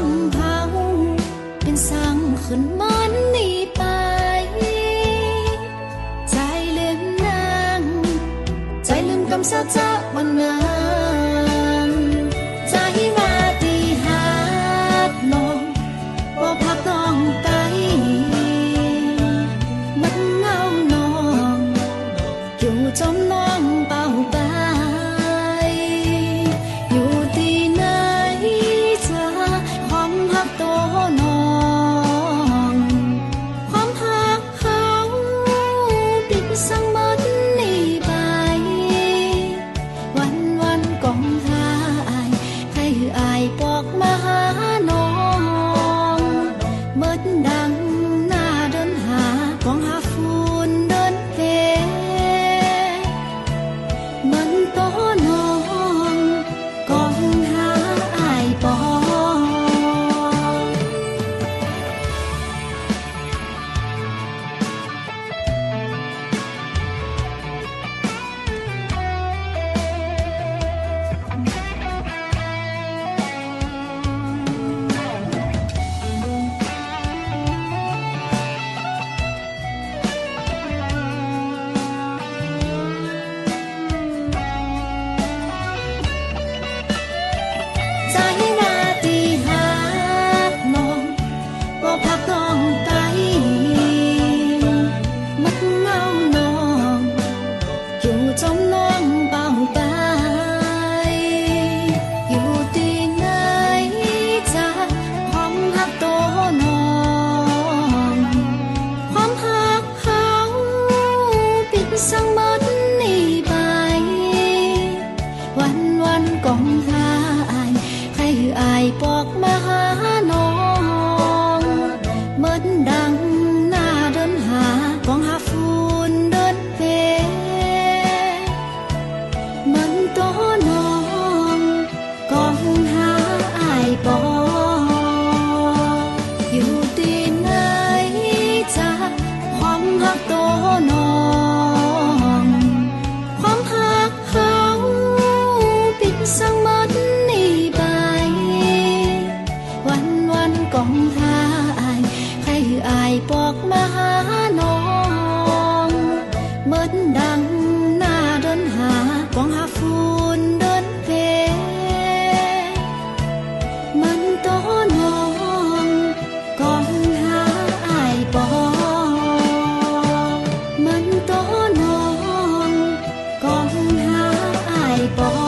งเฮาเป็นสังขึ้นมันนี่ไปใจลืมนางใจลืมกำเศร้าจะวันงามใจมาตีหากน้องบ่พักน้องไปมันเงาน้องอยู่จมน้องเป่าไปอยู่ที่ไหนจะความหักตัวน้องความหักเขาปิดสังมัดนี่ไปวันๆก้องหาอายใครคืออายปอกมาหาน้องเมิดดังหน้าเดินหาก้องหาฝุ่นเดินเพมันโตน้องก้องหาอายปอกใจนาที่หากน้องบ่พักน้องไปมักเงาน้องอยู่จมน้องเป่าไปอยู่ที่ไหนจะความหักตัวน้องความหักเขาปิดสังมัดนี่ไปวันๆก้องหาอายใครคืออายปอกมาหาน้องเมิดดังหน้าเดินหาก้องหาฝุ่นเดินเพมันโตน้องก้องหาอายปอกอยู่ที่ไหนจะความหักตัวน้องความหักเขาปิดสังมัดนี่ไปวันๆก้องหาอายใครคืออายปอกมาหาน้องเมิดดังหน้าเดินหาก้องหาฝุ่นเดินเพมันโตน้องก้องหาอายปอกมันโตน้องก้องหาอายปอก